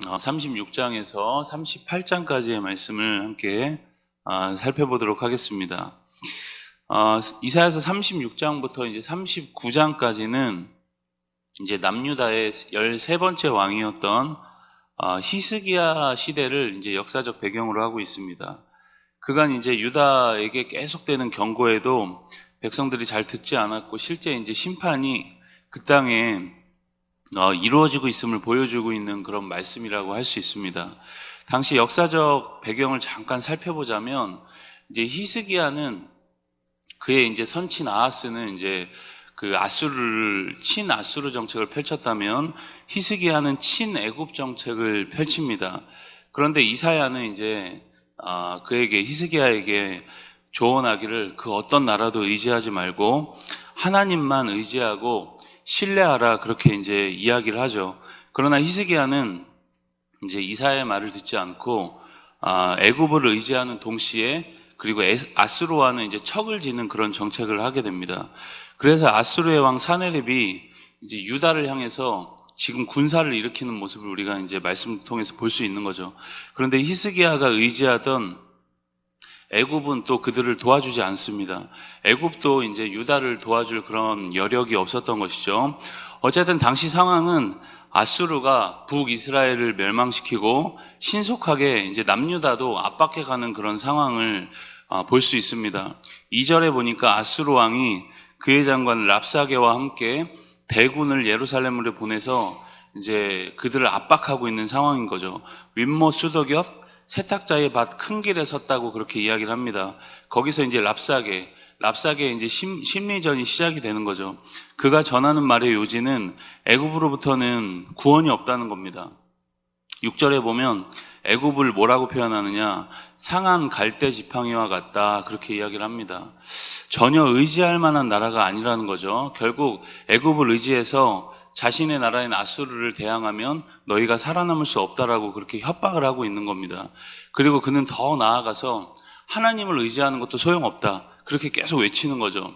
36장에서 38장까지의 말씀을 함께 살펴보도록 하겠습니다. 이사야서 36장부터 이제 39장까지는 이제 남유다의 13번째 왕이었던 히스기야 시대를 이제 역사적 배경으로 하고 있습니다. 그간 이제 유다에게 계속되는 경고에도 백성들이 잘 듣지 않았고 실제 이제 심판이 그 땅에 이루어지고 있음을 보여주고 있는 그런 말씀이라고 할 수 있습니다. 당시 역사적 배경을 잠깐 살펴보자면 이제 히스기야는 그의 이제 선친 아하스는 이제 그 친아수르 정책을 펼쳤다면 히스기야는 친애굽 정책을 펼칩니다. 그런데 이사야는 이제 히스기야에게 조언하기를 그 어떤 나라도 의지하지 말고 하나님만 의지하고 신뢰하라, 그렇게 이제 이야기를 하죠. 그러나 히스기야는 이제 이사야의 말을 듣지 않고 애굽을 의지하는 동시에 그리고 아수르와는 이제 척을 지는 그런 정책을 하게 됩니다. 그래서 아수르의 왕 사네립이 이제 유다를 향해서 지금 군사를 일으키는 모습을 우리가 이제 말씀 통해서 볼 수 있는 거죠. 그런데 히스기야가 의지하던 애굽은 또 그들을 도와주지 않습니다. 애굽도 이제 유다를 도와줄 그런 여력이 없었던 것이죠. 어쨌든 당시 상황은 아수르가 북이스라엘을 멸망시키고 신속하게 이제 남유다도 압박해가는 그런 상황을 볼 수 있습니다. 2절에 보니까 아수르 왕이 그의 장관 랍사게와 함께 대군을 예루살렘으로 보내서 이제 그들을 압박하고 있는 상황인 거죠. 윗모 수도겹 세탁자의 밭 큰 길에 섰다고 그렇게 이야기를 합니다. 거기서 이제 랍사게의 이제 심리전이 시작이 되는 거죠. 그가 전하는 말의 요지는 애굽으로부터는 구원이 없다는 겁니다. 6절에 보면 애굽을 뭐라고 표현하느냐, 상한 갈대 지팡이와 같다, 그렇게 이야기를 합니다. 전혀 의지할 만한 나라가 아니라는 거죠. 결국 애굽을 의지해서 자신의 나라인 아수르를 대항하면 너희가 살아남을 수 없다라고 그렇게 협박을 하고 있는 겁니다. 그리고 그는 더 나아가서 하나님을 의지하는 것도 소용없다, 그렇게 계속 외치는 거죠.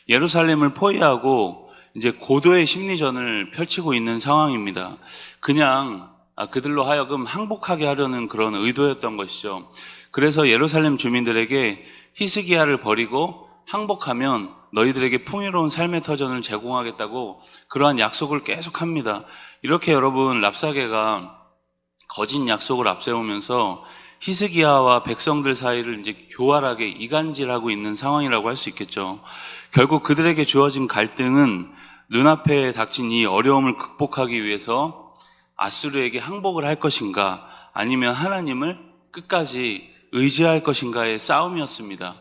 예루살렘을 포위하고 이제 고도의 심리전을 펼치고 있는 상황입니다. 그냥 그들로 하여금 항복하게 하려는 그런 의도였던 것이죠. 그래서 예루살렘 주민들에게 히스기야를 버리고 항복하면 너희들에게 풍요로운 삶의 터전을 제공하겠다고 그러한 약속을 계속합니다. 이렇게 여러분, 랍사게가 거짓 약속을 앞세우면서 히스기야와 백성들 사이를 이제 교활하게 이간질하고 있는 상황이라고 할 수 있겠죠. 결국 그들에게 주어진 갈등은 눈앞에 닥친 이 어려움을 극복하기 위해서 아수르에게 항복을 할 것인가, 아니면 하나님을 끝까지 의지할 것인가의 싸움이었습니다.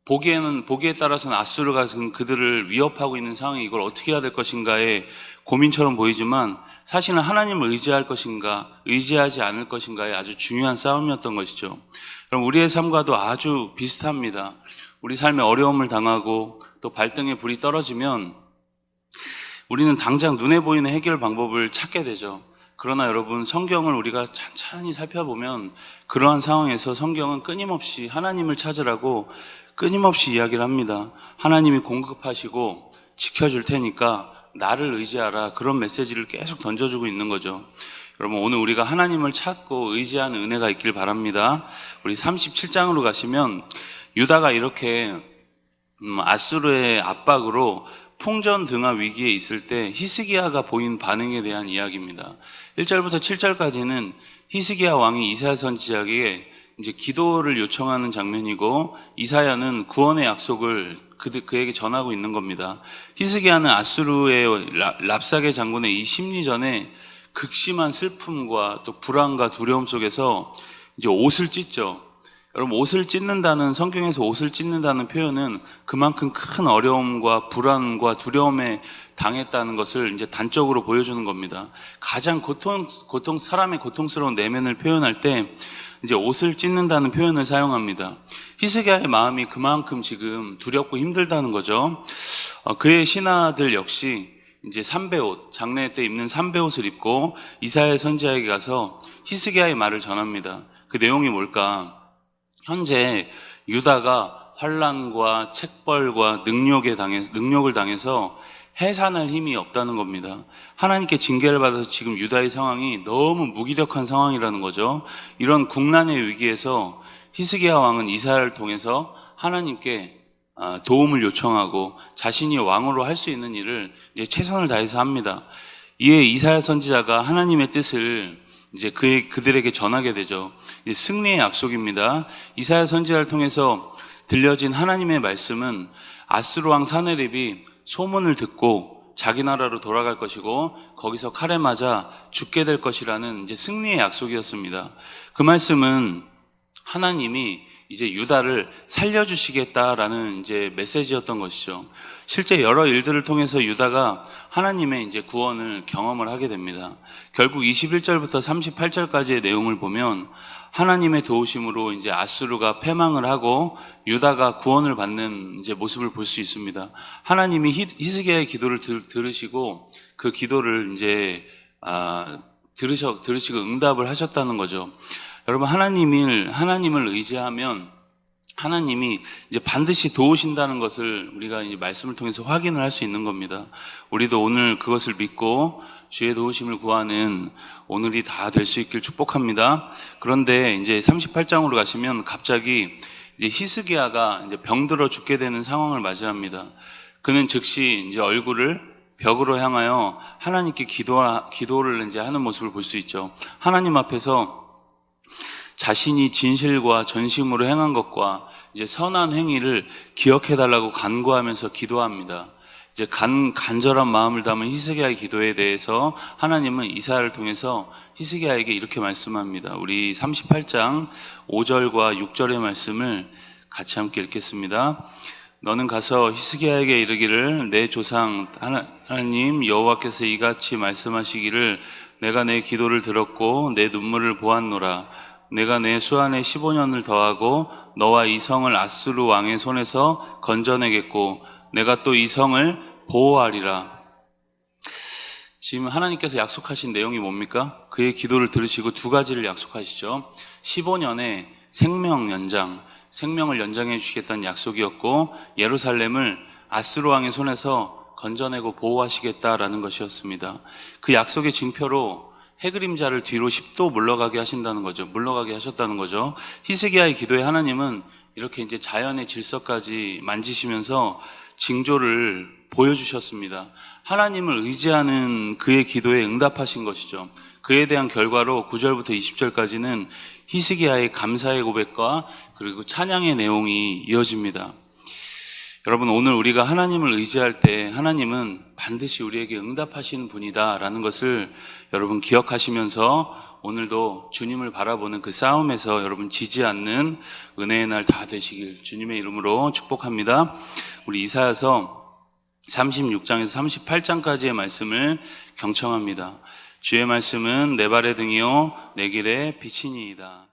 보기에 따라서는 아수르가 그들을 위협하고 있는 상황에 이걸 어떻게 해야 될 것인가의 고민처럼 보이지만 사실은 하나님을 의지할 것인가, 의지하지 않을 것인가의 아주 중요한 싸움이었던 것이죠. 그럼 우리의 삶과도 아주 비슷합니다. 우리 삶에 어려움을 당하고 또 발등에 불이 떨어지면 우리는 당장 눈에 보이는 해결 방법을 찾게 되죠. 그러나 여러분, 성경을 우리가 찬찬히 살펴보면 그러한 상황에서 성경은 끊임없이 하나님을 찾으라고 끊임없이 이야기를 합니다. 하나님이 공급하시고 지켜줄 테니까 나를 의지하라, 그런 메시지를 계속 던져주고 있는 거죠. 여러분, 오늘 우리가 하나님을 찾고 의지하는 은혜가 있길 바랍니다. 우리 37장으로 가시면 유다가 이렇게 아수르의 압박으로 풍전등화 위기에 있을 때 히스기야가 보인 반응에 대한 이야기입니다. 1절부터 7절까지는 히스기야 왕이 이사야 선지자에게 이제 기도를 요청하는 장면이고, 이사야는 구원의 약속을 그에게 전하고 있는 겁니다. 히스기야는 아수르의 랍사게 장군의 이 심리전에 극심한 슬픔과 또 불안과 두려움 속에서 이제 옷을 찢죠. 여러분, 성경에서 옷을 찢는다는 표현은 그만큼 큰 어려움과 불안과 두려움에 당했다는 것을 이제 단적으로 보여주는 겁니다. 가장 사람의 고통스러운 내면을 표현할 때 이제 옷을 찢는다는 표현을 사용합니다. 히스기야의 마음이 그만큼 지금 두렵고 힘들다는 거죠. 그의 신하들 역시 이제 삼베옷, 장례 때 입는 삼베옷을 입고 이사야 선지자에게 가서 히스기야의 말을 전합니다. 그 내용이 뭘까? 현재 유다가 환난과 책벌과 능력을 당해서 해산할 힘이 없다는 겁니다. 하나님께 징계를 받아서 지금 유다의 상황이 너무 무기력한 상황이라는 거죠. 이런 국난의 위기에서 히스기야 왕은 이사야를 통해서 하나님께 도움을 요청하고 자신이 왕으로 할 수 있는 일을 이제 최선을 다해서 합니다. 이에 이사야 선지자가 하나님의 뜻을 이제 그들에게 전하게 되죠. 이제 승리의 약속입니다. 이사야 선지자를 통해서 들려진 하나님의 말씀은 아수르 왕 사네립이 소문을 듣고 자기 나라로 돌아갈 것이고 거기서 칼에 맞아 죽게 될 것이라는 이제 승리의 약속이었습니다. 그 말씀은 하나님이 이제 유다를 살려주시겠다라는 이제 메시지였던 것이죠. 실제 여러 일들을 통해서 유다가 하나님의 이제 구원을 경험을 하게 됩니다. 결국 21절부터 38절까지의 내용을 보면 하나님의 도우심으로 이제 아수르가 패망을 하고 유다가 구원을 받는 이제 모습을 볼 수 있습니다. 하나님이 히스기야의 기도를 들으시고 그 기도를 이제 들으시고 응답을 하셨다는 거죠. 여러분, 하나님을 의지하면 하나님이 이제 반드시 도우신다는 것을 우리가 이제 말씀을 통해서 확인을 할 수 있는 겁니다. 우리도 오늘 그것을 믿고 주의 도우심을 구하는 오늘이 다 될 수 있길 축복합니다. 그런데 이제 38장으로 가시면 갑자기 이제 히스기야가 이제 병들어 죽게 되는 상황을 맞이합니다. 그는 즉시 이제 얼굴을 벽으로 향하여 하나님께 기도를 이제 하는 모습을 볼 수 있죠. 하나님 앞에서 자신이 진실과 전심으로 행한 것과 이제 선한 행위를 기억해 달라고 간구하면서 기도합니다. 이제 간절한 마음을 담은 히스기야의 기도에 대해서 하나님은 이사야를 통해서 히스기야에게 이렇게 말씀합니다. 우리 38장 5절과 6절의 말씀을 같이 함께 읽겠습니다. 너는 가서 히스기야에게 이르기를 내 조상 하나님 여호와께서 이같이 말씀하시기를 내가 내 기도를 들었고 내 눈물을 보았노라. 내가 내 수안에 15년을 더하고 너와 이 성을 아수르 왕의 손에서 건져내겠고 내가 또 이 성을 보호하리라. 지금 하나님께서 약속하신 내용이 뭡니까? 그의 기도를 들으시고 두 가지를 약속하시죠. 15년의 생명 연장, 생명을 연장해 주시겠다는 약속이었고 예루살렘을 아수르 왕의 손에서 건져내고 보호하시겠다라는 것이었습니다. 그 약속의 징표로 해그림자를 뒤로 10도 물러가게 하신다는 거죠. 물러가게 하셨다는 거죠. 히스기야의 기도에 하나님은 이렇게 이제 자연의 질서까지 만지시면서 징조를 보여주셨습니다. 하나님을 의지하는 그의 기도에 응답하신 것이죠. 그에 대한 결과로 9절부터 20절까지는 히스기야의 감사의 고백과 그리고 찬양의 내용이 이어집니다. 여러분, 오늘 우리가 하나님을 의지할 때 하나님은 반드시 우리에게 응답하시는 분이다라는 것을 여러분 기억하시면서 오늘도 주님을 바라보는 그 싸움에서 여러분 지지 않는 은혜의 날 다 되시길 주님의 이름으로 축복합니다. 우리 이사야서 36장에서 38장까지의 말씀을 경청합니다. 주의 말씀은 내 발의 등이요 내 길의 빛이니이다.